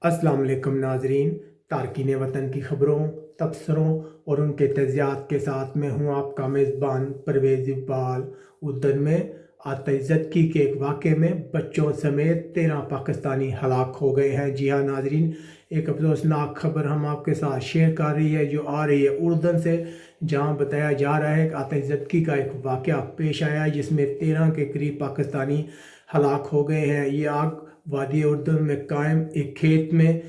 अस्सलाम वालेकुम नाजरीन। तारकीन वतन की खबरों, तबसरों और उनके तजियात के साथ मैं हूँ आपका मेज़बान परवेज़ इकबाल। उधर में आतिशज़दगी के एक वाक़े में बच्चों समेत 13 पाकिस्तानी हलाक हो गए हैं। जी हाँ नाजरीन, एक अफसोसनाक खबर हम आपके साथ शेयर कर रही है जो आ रही है उर्दन से, जहाँ बताया जा रहा है कि आतिशज़दगी का एक वाक़या पेश आया है जिसमें 13 के करीब पाकिस्तानी हलाक हो गए हैं। ये आग वादी उर्दन में कायम एक खेत में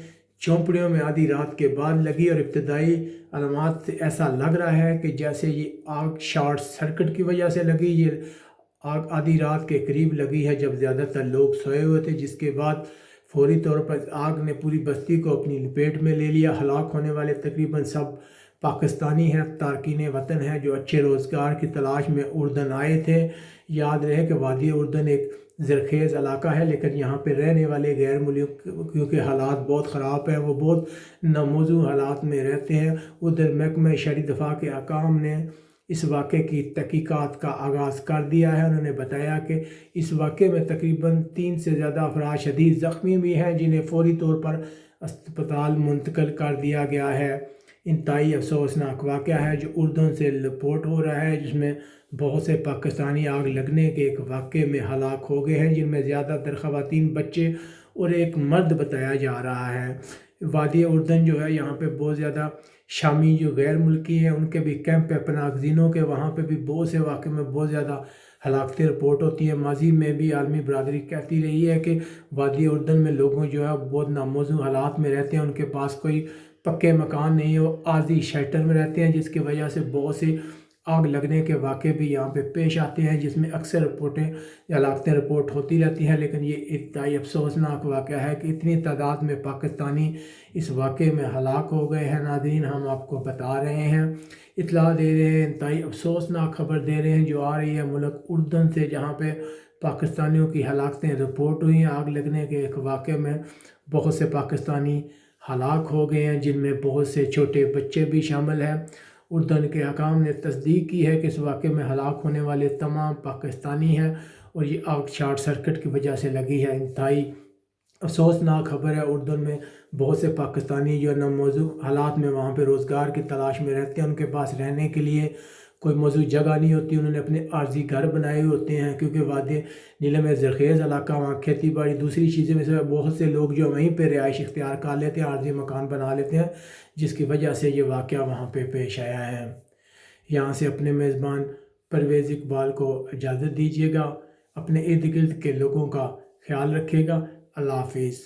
झोंपड़ियों में आधी रात के बाद लगी और इब्तदाई अलामात से ऐसा लग रहा है कि जैसे ये आग शॉर्ट सर्किट की वजह से लगी। ये आग आधी रात के करीब लगी है जब ज़्यादातर लोग सोए हुए थे, जिसके बाद फौरी तौर पर आग ने पूरी बस्ती को अपनी लपेट में ले लिया। हलाक होने वाले तकरीबन सब पाकिस्तानी हैं, तारकीन वतन हैं जो अच्छे रोज़गार की तलाश में उर्दन आए थे। याद रहे कि वादी उर्दन एक ज़रखेज़ इलाका है, लेकिन यहाँ पे रहने वाले गैर मुल्क क्योंकि हालात बहुत ख़राब हैं, वो बहुत नामौजू हालात में रहते हैं। उधर महकमा शहरी दफा के अकाम ने इस वाक़े की तहकीकात का आगाज़ कर दिया है। उन्होंने बताया कि इस वाक़े में तकरीबन 3 से ज़्यादा अफराद शदीद ज़ख्मी भी हैं, जिन्हें फ़ौरी तौर पर अस्पताल मुंतकिल कर दिया गया है। इंतहाई अफसोसनाक वाक़या है जो उर्दन से रिपोर्ट हो रहा है, जिसमें बहुत से पाकिस्तानी आग लगने के एक वाक़े में हलाक हो गए हैं, जिनमें ज़्यादातर ख़वातीन, बच्चे और एक मर्द बताया जा रहा है। वादी उर्दन जो है, यहाँ पे बहुत ज़्यादा शामी जो गैर मुल्की हैं उनके भी कैंप है पनागज़ीनों के, वहाँ पे भी बहुत से वाक़े में बहुत ज़्यादा हलाकतें रिपोर्ट होती हैं। माजी में भी आलमी बरदरी कहती रही है कि वादी उर्दन में लोगों जो है बहुत नामौजू हालात में रहते हैं, उनके पास कोई पक्के मकान नहीं है, वो आर्जी शेल्टर में रहते हैं, जिसकी वजह से बहुत से आग लगने के वाक़े भी यहाँ पे पेश आते हैं, जिसमें अक्सर रिपोर्टें या हलाकतें रिपोर्ट होती रहती हैं। लेकिन ये इंतहाई अफसोसनाक वाक़या है कि इतनी तादाद में पाकिस्तानी इस वाक़े में हलाक हो गए हैं। नाज़रीन, हम आपको बता रहे हैं, इत्तला दे रहे हैं, इंतहाई अफसोसनाक खबर दे रहे हैं जो आ रही है मुल्क उर्दन से, जहाँ पे पाकिस्तानियों की हलाकतें रिपोर्ट हुई हैं। आग लगने के एक वाक़े में बहुत से पाकिस्तानी हलाक हो गए हैं, जिनमें बहुत से छोटे बच्चे भी शामिल हैं। उर्दन के हकाम ने तस्दीक की है कि इस वाक़े में हलाक होने वाले तमाम पाकिस्तानी हैं और ये आग शॉर्ट सर्किट की वजह से लगी है। इंतहाई अफसोसनाक खबर है। उर्दन में बहुत से पाकिस्तानी जो है मौजूद हालात में वहाँ पे रोज़गार की तलाश में रहते हैं, उनके पास रहने के लिए कोई मौजूद जगह नहीं होती। उन्होंने अपने आर्जी घर बनाए होते हैं, क्योंकि वादी नीले में ज़रखेज़ इलाका, वहाँ खेती बाड़ी दूसरी चीज़ें में से बहुत से लोग जो वहीं पर रिहाइश इख्तियार कर लेते हैं, आर्जी मकान बना लेते हैं, जिसकी वजह से ये वाक़या वहाँ पे पेश आया है। यहाँ से अपने मेज़बान परवेज़ इकबाल को इजाज़त दीजिएगा। अपने इर्द गिर्द के लोगों का ख्याल रखिएगा। अल्लाह हाफिज़।